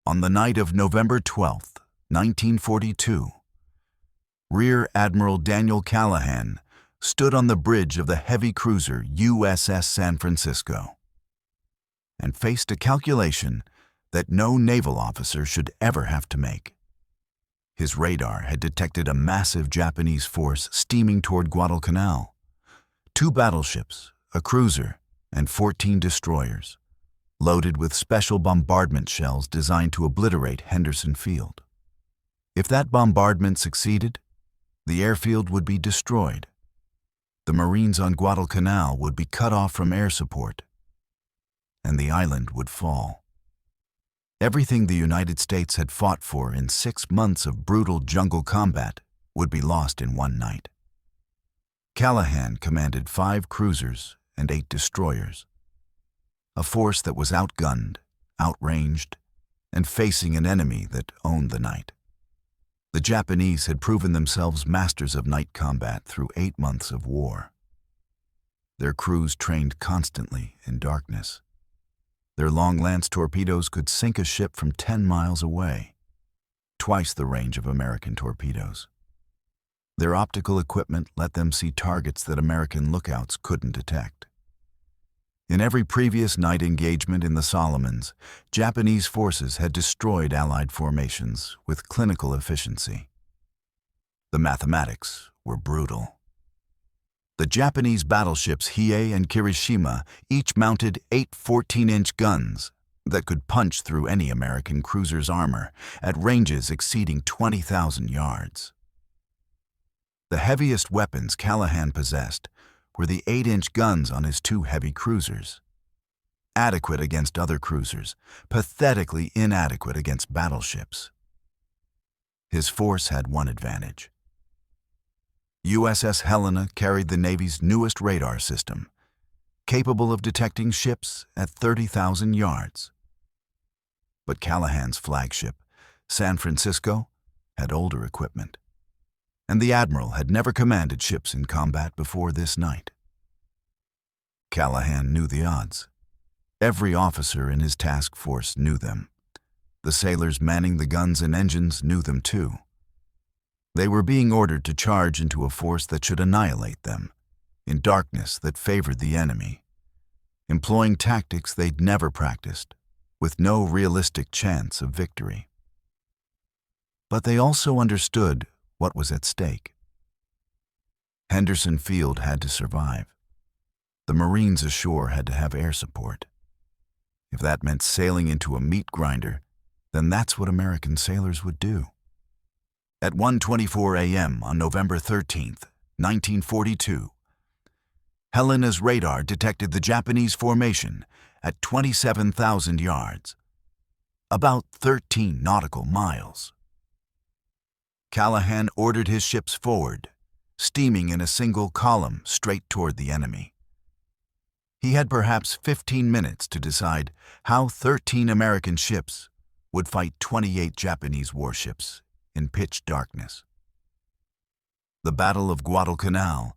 On the night of November 12, 1942, Rear Admiral Daniel Callahan stood on the bridge of the heavy cruiser USS San Francisco and faced a calculation that no naval officer should ever have to make. His radar had detected a massive Japanese force steaming toward Guadalcanal. 2 battleships, a cruiser, and 14 destroyers, loaded with special bombardment shells designed to obliterate Henderson Field. If that bombardment succeeded, the airfield would be destroyed. The Marines on Guadalcanal would be cut off from air support, and the island would fall. Everything the United States had fought for in 6 months of brutal jungle combat would be lost in one night. Callahan commanded 5 cruisers and 8 destroyers, a force that was outgunned, outranged, and facing an enemy that owned the night. The Japanese had proven themselves masters of night combat through 8 months of war. Their crews trained constantly in darkness. Their long lance torpedoes could sink a ship from 10 miles away, twice the range of American torpedoes. Their optical equipment let them see targets that American lookouts couldn't detect. In every previous night engagement in the Solomons, Japanese forces had destroyed Allied formations with clinical efficiency. The mathematics were brutal. The Japanese battleships Hiei and Kirishima each mounted 8 14-inch guns that could punch through any American cruiser's armor at ranges exceeding 20,000 yards. The heaviest weapons Callahan possessed were the 8-inch guns on his 2 heavy cruisers. Adequate against other cruisers, pathetically inadequate against battleships. His force had one advantage. USS Helena carried the Navy's newest radar system, capable of detecting ships at 30,000 yards. But Callahan's flagship, San Francisco, had older equipment, and the Admiral had never commanded ships in combat before this night. Callahan knew the odds. Every officer in his task force knew them. The sailors manning the guns and engines knew them too. They were being ordered to charge into a force that should annihilate them, in darkness that favored the enemy, employing tactics they'd never practiced, with no realistic chance of victory. But they also understood what was at stake. Henderson Field had to survive. The Marines ashore had to have air support. If that meant sailing into a meat grinder, then that's what American sailors would do. At 1:24 a.m. on November 13, 1942, Helena's radar detected the Japanese formation at 27,000 yards, about 13 nautical miles. Callahan ordered his ships forward, steaming in a single column straight toward the enemy. He had perhaps 15 minutes to decide how 13 American ships would fight 28 Japanese warships in pitch darkness. The Battle of Guadalcanal,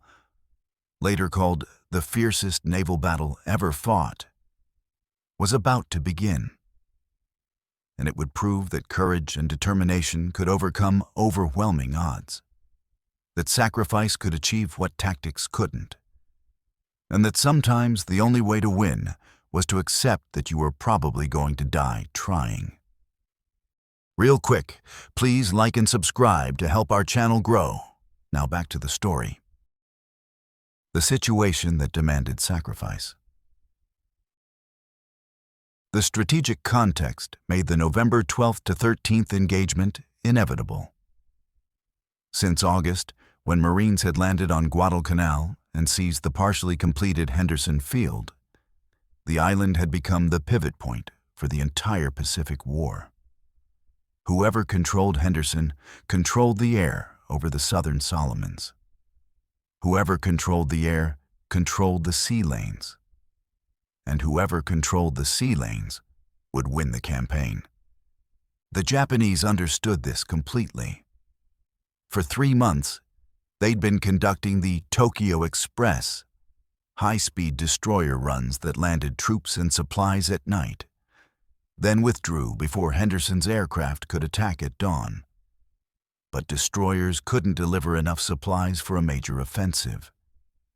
later called the fiercest naval battle ever fought, was about to begin, and it would prove that courage and determination could overcome overwhelming odds, that sacrifice could achieve what tactics couldn't, and that sometimes the only way to win was to accept that you were probably going to die trying. Real quick, please like and subscribe to help our channel grow. Now back to the story. The situation that demanded sacrifice. The strategic context made the November 12th to 13th engagement inevitable. Since August, when Marines had landed on Guadalcanal and seized the partially completed Henderson Field, the island had become the pivot point for the entire Pacific War. Whoever controlled Henderson controlled the air over the southern Solomons. Whoever controlled the air controlled the sea lanes. And whoever controlled the sea lanes would win the campaign. The Japanese understood this completely. For 3 months, they'd been conducting the Tokyo Express, high-speed destroyer runs that landed troops and supplies at night. then withdrew before Henderson's aircraft could attack at dawn. But destroyers couldn't deliver enough supplies for a major offensive,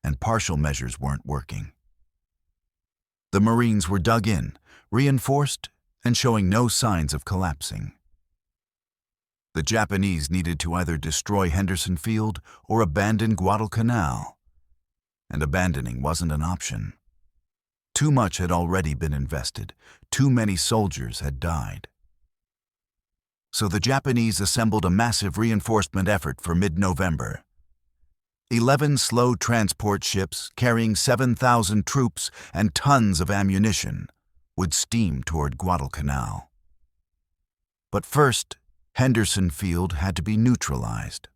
and partial measures weren't working. The Marines were dug in, reinforced, and showing no signs of collapsing. The Japanese needed to either destroy Henderson Field or abandon Guadalcanal, and abandoning wasn't an option. Too much had already been invested, too many soldiers had died. So the Japanese assembled a massive reinforcement effort for mid-November. 11 slow transport ships carrying 7,000 troops and tons of ammunition would steam toward Guadalcanal. But first, Henderson Field had to be neutralized.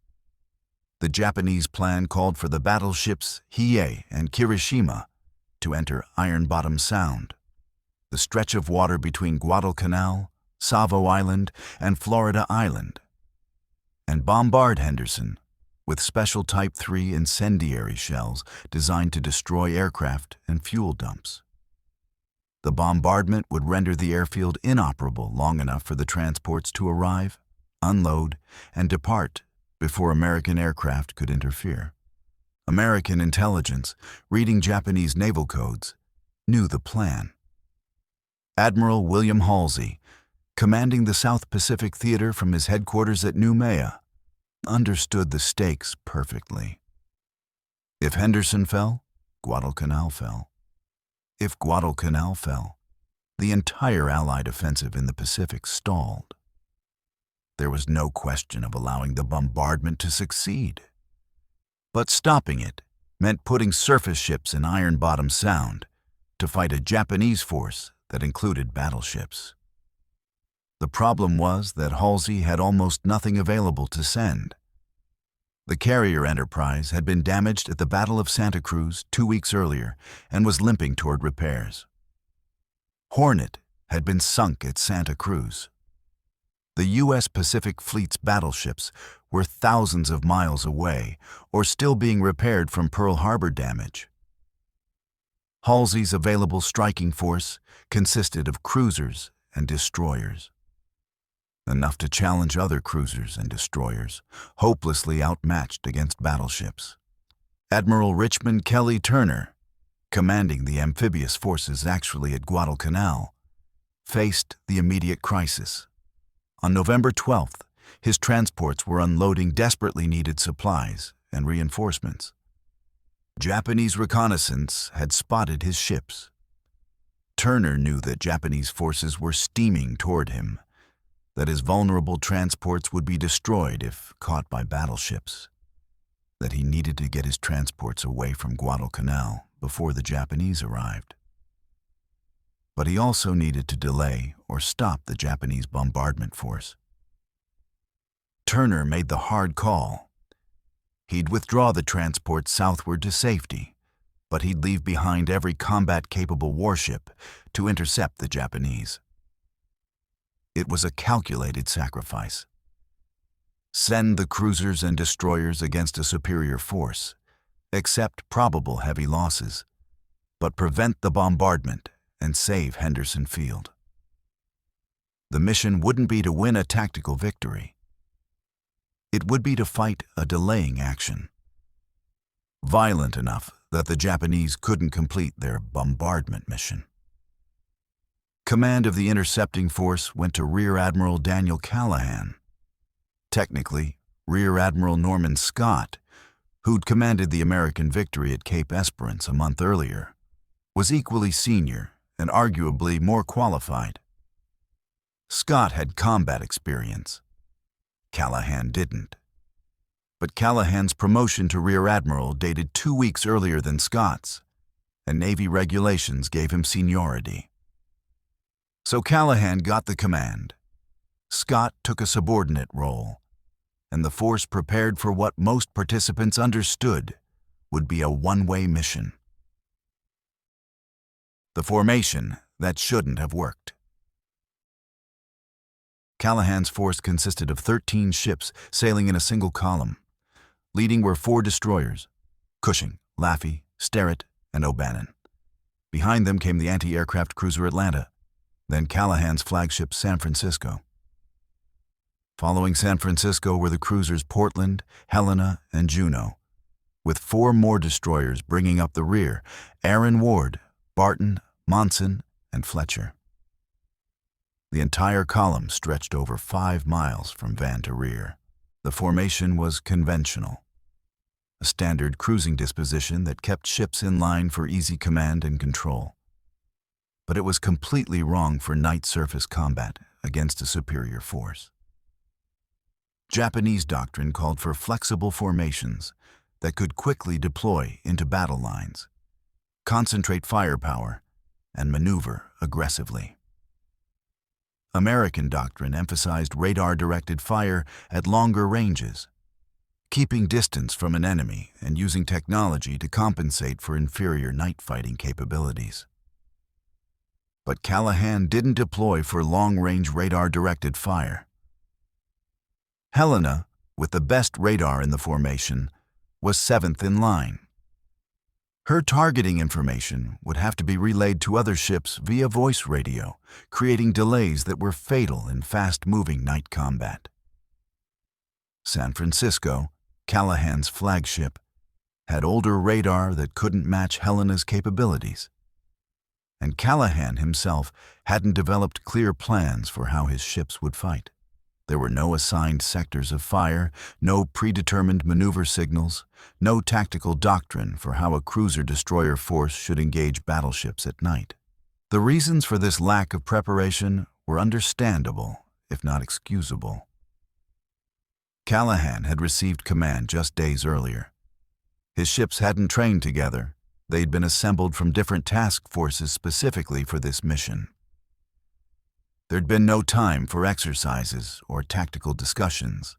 The Japanese plan called for the battleships Hiei and Kirishima to enter Iron Bottom Sound, the stretch of water between Guadalcanal, Savo Island, and Florida Island, and bombard Henderson with special Type 3 incendiary shells designed to destroy aircraft and fuel dumps. The bombardment would render the airfield inoperable long enough for the transports to arrive, unload, and depart before American aircraft could interfere. American intelligence, reading Japanese naval codes, knew the plan. Admiral William Halsey, commanding the South Pacific Theater from his headquarters at Noumea, understood the stakes perfectly. If Henderson fell, Guadalcanal fell. If Guadalcanal fell, the entire Allied offensive in the Pacific stalled. There was no question of allowing the bombardment to succeed. But stopping it meant putting surface ships in Iron Bottom Sound to fight a Japanese force that included battleships. The problem was that Halsey had almost nothing available to send. The carrier Enterprise had been damaged at the Battle of Santa Cruz 2 weeks earlier and was limping toward repairs. Hornet had been sunk at Santa Cruz. The U.S. Pacific Fleet's battleships were thousands of miles away or still being repaired from Pearl Harbor damage. Halsey's available striking force consisted of cruisers and destroyers, enough to challenge other cruisers and destroyers, hopelessly outmatched against battleships. Admiral Richmond Kelly Turner, commanding the amphibious forces actually at Guadalcanal, faced the immediate crisis. On November 12th, his transports were unloading desperately needed supplies and reinforcements. Japanese reconnaissance had spotted his ships. Turner knew that Japanese forces were steaming toward him, that his vulnerable transports would be destroyed if caught by battleships, that he needed to get his transports away from Guadalcanal before the Japanese arrived. But he also needed to delay or stop the Japanese bombardment force. Turner made the hard call. He'd withdraw the transports southward to safety, but he'd leave behind every combat-capable warship to intercept the Japanese. It was a calculated sacrifice. Send the cruisers and destroyers against a superior force, accept probable heavy losses, but prevent the bombardment and save Henderson Field. The mission wouldn't be to win a tactical victory. It would be to fight a delaying action, violent enough that the Japanese couldn't complete their bombardment mission. Command of the intercepting force went to Rear Admiral Daniel Callahan. Technically, Rear Admiral Norman Scott, who'd commanded the American victory at Cape Esperance a month earlier, was equally senior and arguably more qualified. Scott had combat experience. Callahan didn't. But Callahan's promotion to Rear Admiral dated 2 weeks earlier than Scott's, and Navy regulations gave him seniority. So Callahan got the command. Scott took a subordinate role, and the force prepared for what most participants understood would be a one-way mission. The formation that shouldn't have worked. Callahan's force consisted of 13 ships sailing in a single column. Leading were 4 destroyers, Cushing, Laffey, Sterrett, and O'Bannon. Behind them came the anti-aircraft cruiser Atlanta, then Callahan's flagship San Francisco. Following San Francisco were the cruisers Portland, Helena, and Juneau, with 4 more destroyers bringing up the rear: Aaron Ward, Barton, Monson, and Fletcher. The entire column stretched over 5 miles from van to rear. The formation was conventional, a standard cruising disposition that kept ships in line for easy command and control. But it was completely wrong for night surface combat against a superior force. Japanese doctrine called for flexible formations that could quickly deploy into battle lines, concentrate firepower, and maneuver aggressively. American doctrine emphasized radar-directed fire at longer ranges, keeping distance from an enemy and using technology to compensate for inferior night fighting capabilities. But Callahan didn't deploy for long-range radar-directed fire. Helena, with the best radar in the formation, was 7th in line. Her targeting information would have to be relayed to other ships via voice radio, creating delays that were fatal in fast-moving night combat. San Francisco, Callahan's flagship, had older radar that couldn't match Helena's capabilities. And Callahan himself hadn't developed clear plans for how his ships would fight. There were no assigned sectors of fire, no predetermined maneuver signals, no tactical doctrine for how a cruiser-destroyer force should engage battleships at night. The reasons for this lack of preparation were understandable, if not excusable. Callahan had received command just days earlier. His ships hadn't trained together. They'd been assembled from different task forces specifically for this mission. There'd been no time for exercises or tactical discussions.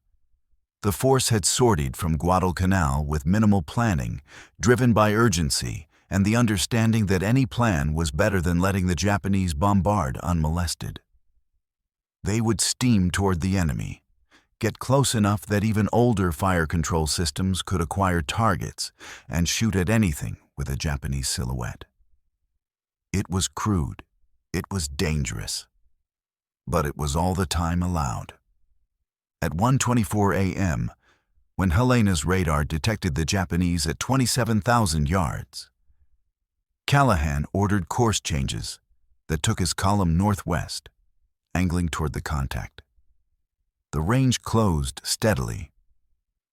The force had sortied from Guadalcanal with minimal planning, driven by urgency and the understanding that any plan was better than letting the Japanese bombard unmolested. They would steam toward the enemy, get close enough that even older fire control systems could acquire targets and shoot at anything with a Japanese silhouette. It was crude. It was dangerous. But it was all the time allowed. At 1:24 a.m., when Helena's radar detected the Japanese at 27,000 yards, Callahan ordered course changes that took his column northwest, angling toward the contact. The range closed steadily.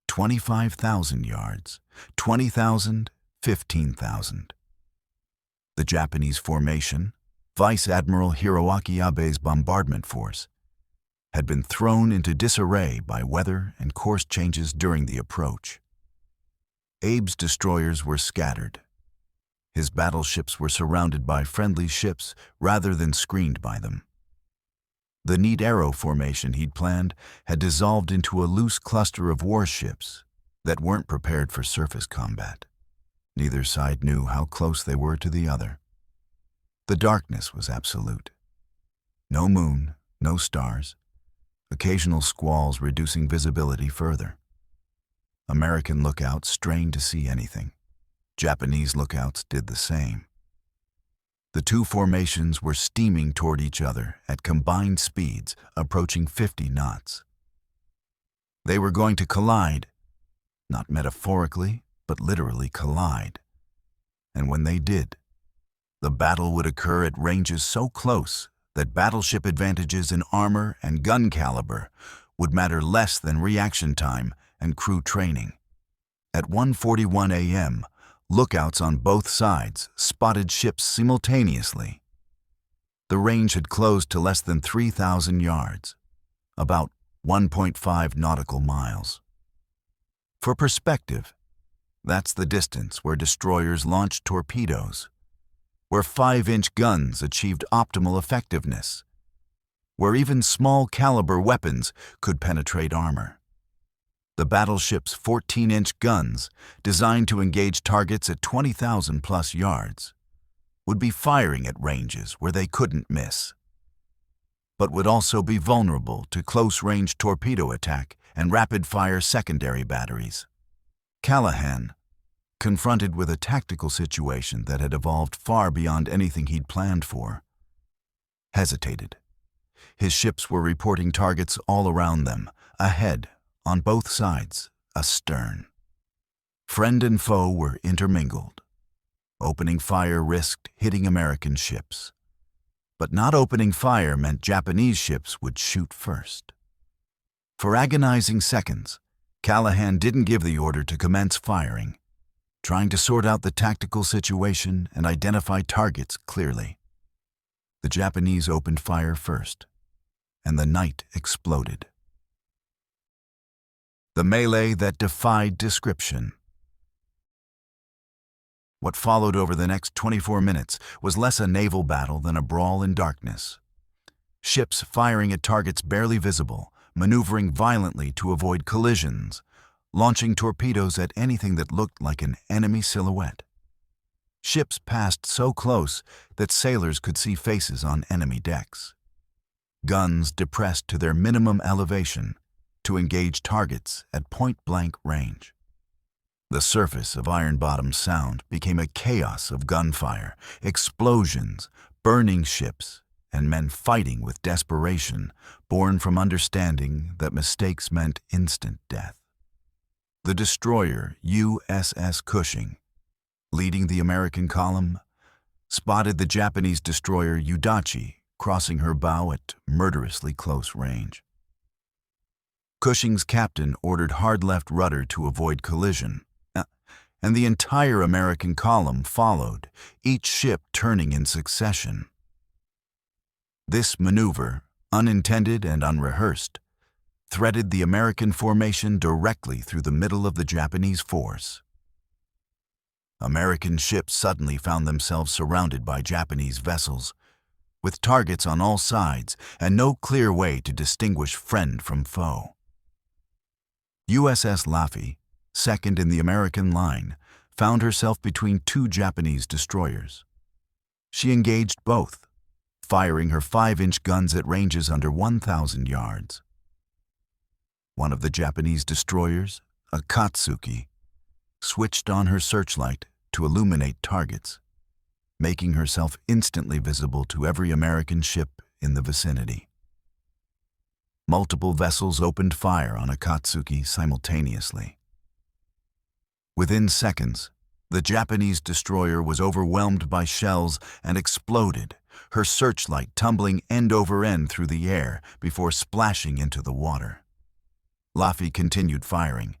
25,000 yards, 20,000, 15,000. The Japanese formation, Vice Admiral Hiroaki Abe's bombardment force, had been thrown into disarray by weather and course changes during the approach. Abe's destroyers were scattered. His battleships were surrounded by friendly ships rather than screened by them. The neat arrow formation he'd planned had dissolved into a loose cluster of warships that weren't prepared for surface combat. Neither side knew how close they were to the other. The darkness was absolute. No moon, no stars, occasional squalls reducing visibility further. American lookouts strained to see anything. Japanese lookouts did the same. The two formations were steaming toward each other at combined speeds approaching 50 knots. They were going to collide, not metaphorically, but literally collide. And when they did, the battle would occur at ranges so close that battleship advantages in armor and gun caliber would matter less than reaction time and crew training. At 1:41 a.m., lookouts on both sides spotted ships simultaneously. The range had closed to less than 3,000 yards, about 1.5 nautical miles. For perspective, that's the distance where destroyers launched torpedoes, where 5-inch guns achieved optimal effectiveness, where even small-caliber weapons could penetrate armor. The battleship's 14-inch guns, designed to engage targets at 20,000-plus yards, would be firing at ranges where they couldn't miss, but would also be vulnerable to close-range torpedo attack and rapid-fire secondary batteries. Callahan, confronted with a tactical situation that had evolved far beyond anything he'd planned for, hesitated. His ships were reporting targets all around them, ahead, on both sides, astern. Friend and foe were intermingled. Opening fire risked hitting American ships. But not opening fire meant Japanese ships would shoot first. For agonizing seconds, Callahan didn't give the order to commence firing, trying to sort out the tactical situation and identify targets clearly. The Japanese opened fire first, and the night exploded. The melee that defied description. What followed over the next 24 minutes was less a naval battle than a brawl in darkness. Ships firing at targets barely visible, maneuvering violently to avoid collisions, launching torpedoes at anything that looked like an enemy silhouette. Ships passed so close that sailors could see faces on enemy decks. Guns depressed to their minimum elevation to engage targets at point-blank range. The surface of Iron Bottom's Sound became a chaos of gunfire, explosions, burning ships, and men fighting with desperation, born from understanding that mistakes meant instant death. The destroyer USS Cushing, leading the American column, spotted the Japanese destroyer Udachi crossing her bow at murderously close range. Cushing's captain ordered hard left rudder to avoid collision, and the entire American column followed, each ship turning in succession. This maneuver, unintended and unrehearsed, threaded the American formation directly through the middle of the Japanese force. American ships suddenly found themselves surrounded by Japanese vessels, with targets on all sides and no clear way to distinguish friend from foe. USS Laffey, second in the American line, found herself between two Japanese destroyers. She engaged both, firing her 5-inch guns at ranges under 1,000 yards. One of the Japanese destroyers, a Katsuki, switched on her searchlight to illuminate targets, making herself instantly visible to every American ship in the vicinity. Multiple vessels opened fire on Akatsuki simultaneously. Within seconds, the Japanese destroyer was overwhelmed by shells and exploded, her searchlight tumbling end over end through the air before splashing into the water. Laffey continued firing,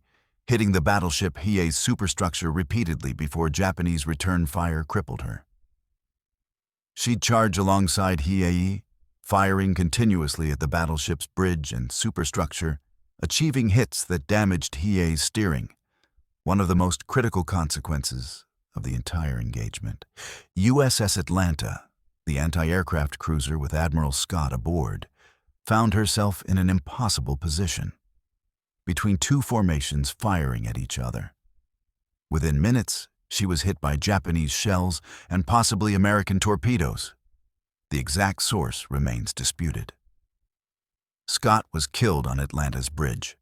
hitting the battleship Hiei's superstructure repeatedly before Japanese return fire crippled her. She'd charge alongside Hiei, firing continuously at the battleship's bridge and superstructure, achieving hits that damaged Hiei's steering, one of the most critical consequences of the entire engagement. USS Atlanta, the anti-aircraft cruiser with Admiral Scott aboard, found herself in an impossible position, between two formations firing at each other. Within minutes, she was hit by Japanese shells and possibly American torpedoes. The exact source remains disputed. Scott was killed on Atlanta's bridge.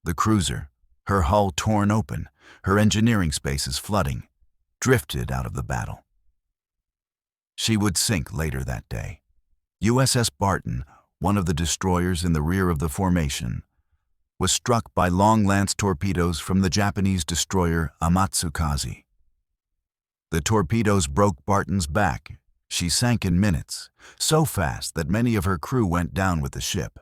The cruiser, her hull torn open, her engineering spaces flooding, drifted out of the battle. She would sink later that day. USS Barton, one of the destroyers in the rear of the formation, was struck by long-lance torpedoes from the Japanese destroyer Amatsukaze. The torpedoes broke Barton's back. She sank in minutes, so fast that many of her crew went down with the ship.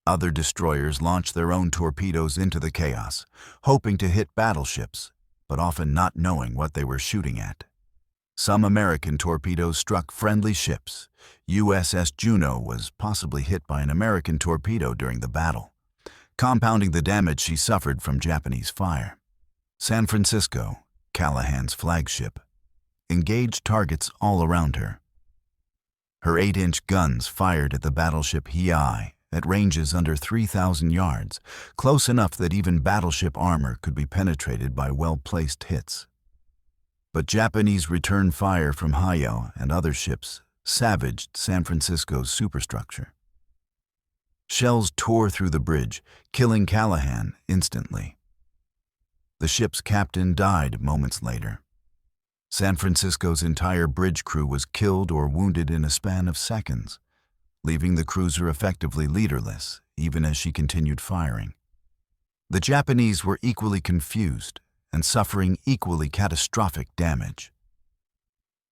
Other destroyers launched their own torpedoes into the chaos, hoping to hit battleships, but often not knowing what they were shooting at. Some American torpedoes struck friendly ships. USS Juno was possibly hit by an American torpedo during the battle, compounding the damage she suffered from Japanese fire. San Francisco, Callahan's flagship, engaged targets all around her. Her 8-inch guns fired at the battleship Hiei at ranges under 3,000 yards, close enough that even battleship armor could be penetrated by well-placed hits. But Japanese return fire from Hyo and other ships savaged San Francisco's superstructure. Shells tore through the bridge, killing Callahan instantly. The ship's captain died moments later. San Francisco's entire bridge crew was killed or wounded in a span of seconds, leaving the cruiser effectively leaderless, even as she continued firing. The Japanese were equally confused and suffering equally catastrophic damage.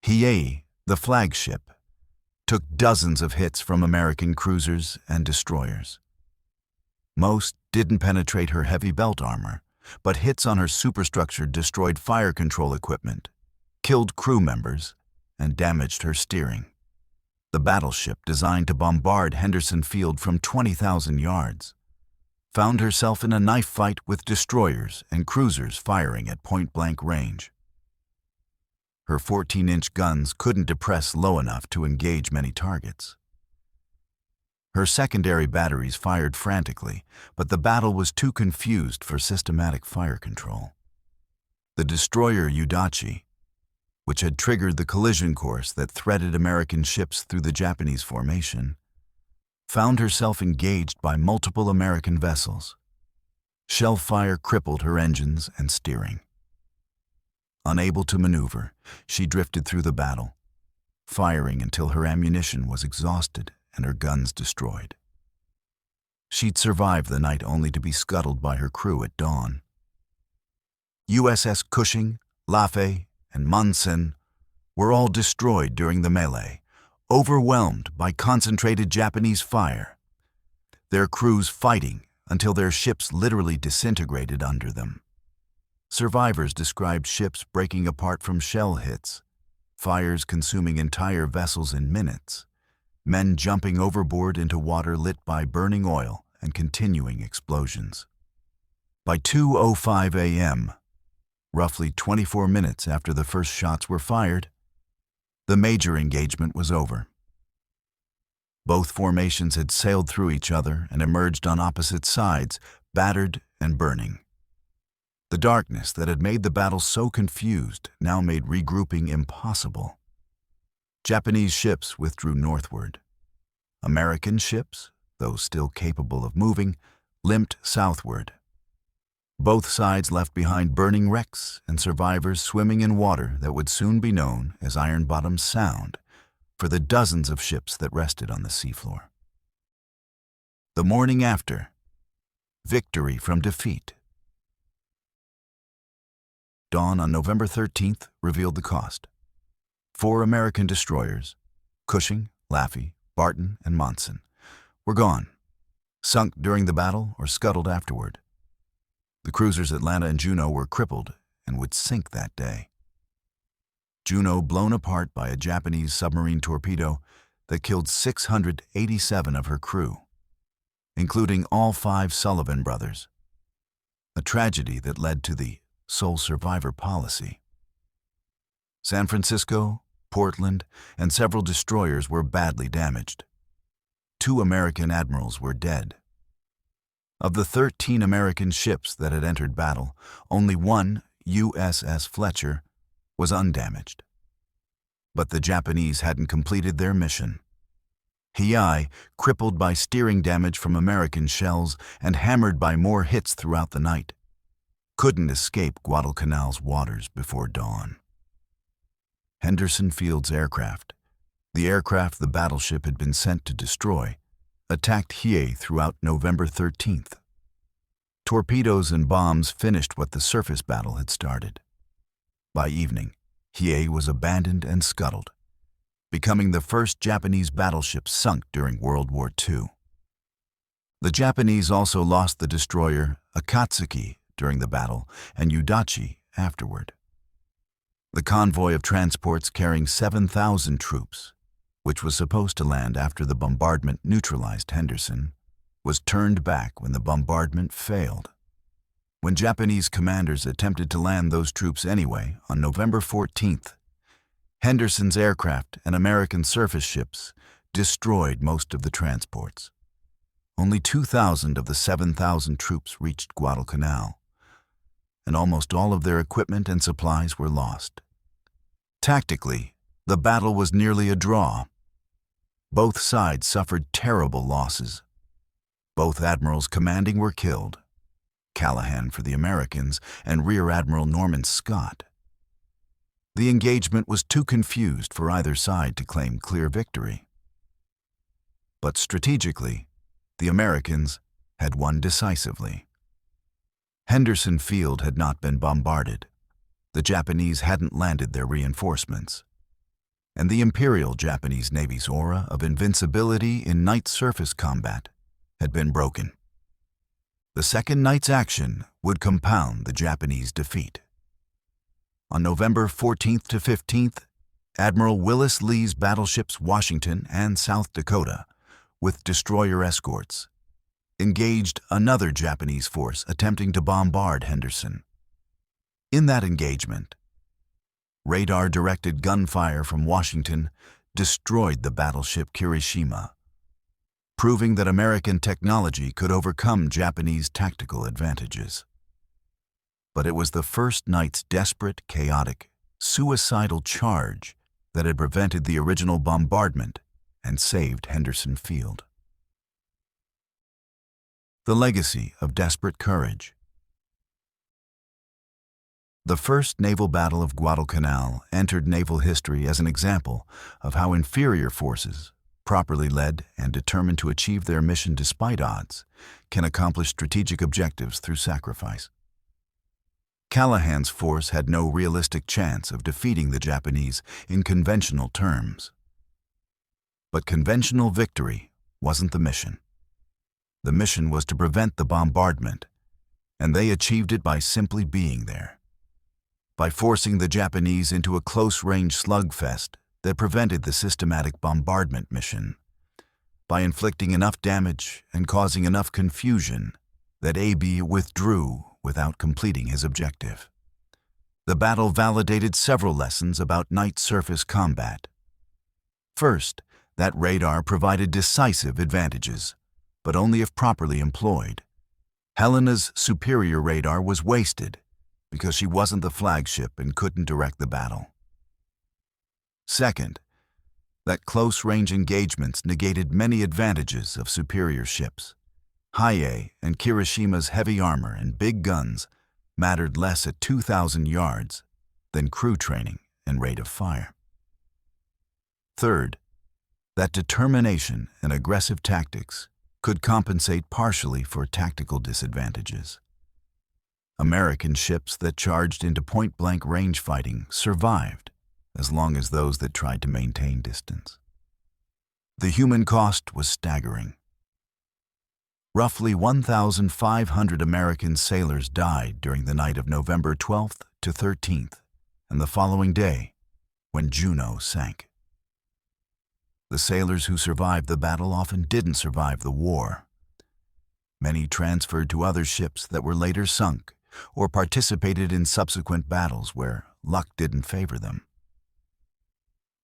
Hiei, the flagship, took dozens of hits from American cruisers and destroyers. Most didn't penetrate her heavy belt armor, but hits on her superstructure destroyed fire control equipment, killed crew members, and damaged her steering. The battleship, designed to bombard Henderson Field from 20,000 yards, found herself in a knife fight with destroyers and cruisers firing at point-blank range. Her 14-inch guns couldn't depress low enough to engage many targets. Her secondary batteries fired frantically, but the battle was too confused for systematic fire control. The destroyer Udachi, which had triggered the collision course that threaded American ships through the Japanese formation, found herself engaged by multiple American vessels. Shell fire crippled her engines and steering. Unable to maneuver, she drifted through the battle, firing until her ammunition was exhausted and her guns destroyed. She'd survived the night only to be scuttled by her crew at dawn. USS Cushing, Lafay, and Munson were all destroyed during the melee, overwhelmed by concentrated Japanese fire, their crews fighting until their ships literally disintegrated under them. Survivors described ships breaking apart from shell hits, fires consuming entire vessels in minutes, men jumping overboard into water lit by burning oil and continuing explosions. By 2:05 a.m., roughly 24 minutes after the first shots were fired, the major engagement was over. Both formations had sailed through each other and emerged on opposite sides, battered and burning. The darkness that had made the battle so confused now made regrouping impossible. Japanese ships withdrew northward. American ships, those still capable of moving, limped southward. Both sides left behind burning wrecks and survivors swimming in water that would soon be known as Iron Bottom's Sound for the dozens of ships that rested on the seafloor. The morning after, victory from defeat. Dawn on November 13th revealed the cost. 4 American destroyers, Cushing, Lafay, Barton, and Monson, were gone, sunk during the battle or scuttled afterward. The cruisers Atlanta and Juneau were crippled and would sink that day. Juneau blown apart by a Japanese submarine torpedo that killed 687 of her crew, including all 5 Sullivan brothers, a tragedy that led to the sole survivor policy. San Francisco, Portland, and several destroyers were badly damaged. 2 American admirals were dead. Of the 13 American ships that had entered battle, only 1, USS Fletcher, was undamaged. But the Japanese hadn't completed their mission. Hiei, crippled by steering damage from American shells and hammered by more hits throughout the night, couldn't escape Guadalcanal's waters before dawn. Henderson Field's aircraft, the aircraft the battleship had been sent to destroy, attacked Hiei throughout November 13th. Torpedoes and bombs finished what the surface battle had started. By evening, Hiei was abandoned and scuttled, becoming the first Japanese battleship sunk during World War II. The Japanese also lost the destroyer Akatsuki during the battle and Udachi afterward. The convoy of transports carrying 7,000 troops, which was supposed to land after the bombardment neutralized Henderson, was turned back when the bombardment failed. When Japanese commanders attempted to land those troops anyway on November 14th, Henderson's aircraft and American surface ships destroyed most of the transports. Only 2,000 of the 7,000 troops reached Guadalcanal, and almost all of their equipment and supplies were lost. Tactically, the battle was nearly a draw. Both sides suffered terrible losses. Both admirals commanding were killed, Callahan for the Americans and Rear Admiral Norman Scott. The engagement was too confused for either side to claim clear victory. But strategically, the Americans had won decisively. Henderson Field had not been bombarded. The Japanese hadn't landed their reinforcements. And the Imperial Japanese Navy's aura of invincibility in night surface combat had been broken. The second night's action would compound the Japanese defeat. On November 14th to 15th, Admiral Willis Lee's battleships Washington and South Dakota, with destroyer escorts, engaged another Japanese force attempting to bombard Henderson. In that engagement, radar-directed gunfire from Washington destroyed the battleship Kirishima, proving that American technology could overcome Japanese tactical advantages. But it was the first night's desperate, chaotic, suicidal charge that had prevented the original bombardment and saved Henderson Field. The legacy of desperate courage. The First Naval Battle of Guadalcanal entered naval history as an example of how inferior forces, properly led and determined to achieve their mission despite odds, can accomplish strategic objectives through sacrifice. Callahan's force had no realistic chance of defeating the Japanese in conventional terms. But conventional victory wasn't the mission. The mission was to prevent the bombardment, and they achieved it by simply being there. By forcing the Japanese into a close-range slugfest that prevented the systematic bombardment mission. By inflicting enough damage and causing enough confusion that AB withdrew without completing his objective. The battle validated several lessons about night surface combat. First, that radar provided decisive advantages, but only if properly employed. Helena's superior radar was wasted because she wasn't the flagship and couldn't direct the battle. Second, that close-range engagements negated many advantages of superior ships. Hiei and Kirishima's heavy armor and big guns mattered less at 2,000 yards than crew training and rate of fire. Third, that determination and aggressive tactics could compensate partially for tactical disadvantages. American ships that charged into point-blank range fighting survived as long as those that tried to maintain distance. The human cost was staggering. Roughly 1,500 American sailors died during the night of November 12th to 13th and the following day when Juneau sank. The sailors who survived the battle often didn't survive the war. Many transferred to other ships that were later sunk or participated in subsequent battles where luck didn't favor them.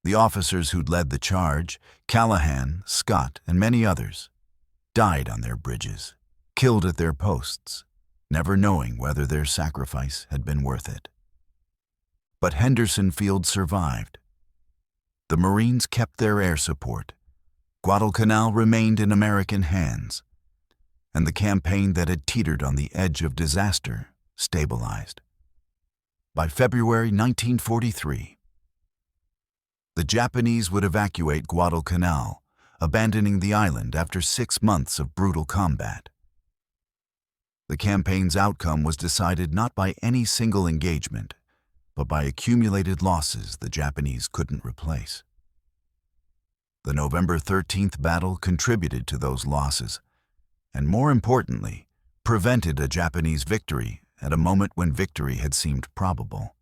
The officers who'd led the charge, Callahan, Scott, and many others, died on their bridges, killed at their posts, never knowing whether their sacrifice had been worth it. But Henderson Field survived. The Marines kept their air support. Guadalcanal remained in American hands, and the campaign that had teetered on the edge of disaster stabilized. By February 1943, the Japanese would evacuate Guadalcanal, abandoning the island after 6 months of brutal combat. The campaign's outcome was decided not by any single engagement, but by accumulated losses the Japanese couldn't replace. The November 13th battle contributed to those losses, and more importantly, prevented a Japanese victory at a moment when victory had seemed probable.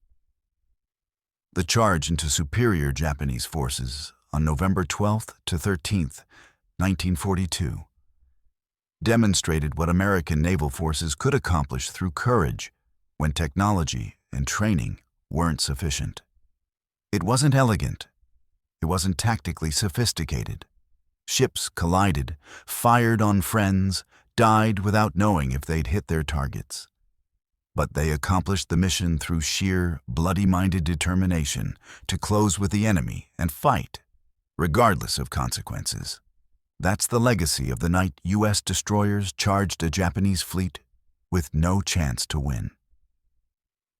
The charge into superior Japanese forces on November 12th to 13th, 1942, demonstrated what American naval forces could accomplish through courage when technology and training weren't sufficient. It wasn't elegant. It wasn't tactically sophisticated. Ships collided, fired on friends, died without knowing if they'd hit their targets. But they accomplished the mission through sheer, bloody-minded determination to close with the enemy and fight, regardless of consequences. That's the legacy of the night U.S. destroyers charged a Japanese fleet with no chance to win.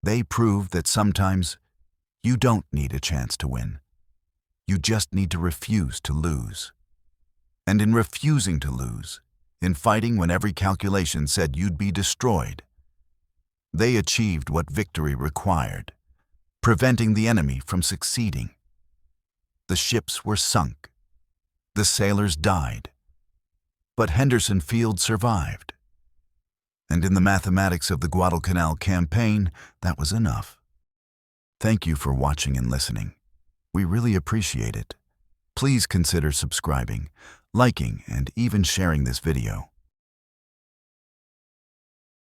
They proved that sometimes You don't need a chance to win. You just need to refuse to lose. And in refusing to lose, in fighting when every calculation said you'd be destroyed, they achieved what victory required, preventing the enemy from succeeding. The ships were sunk. The sailors died. But Henderson Field survived. And in the mathematics of the Guadalcanal campaign, that was enough. Thank you for watching and listening. We really appreciate it. Please consider subscribing, liking, and even sharing this video.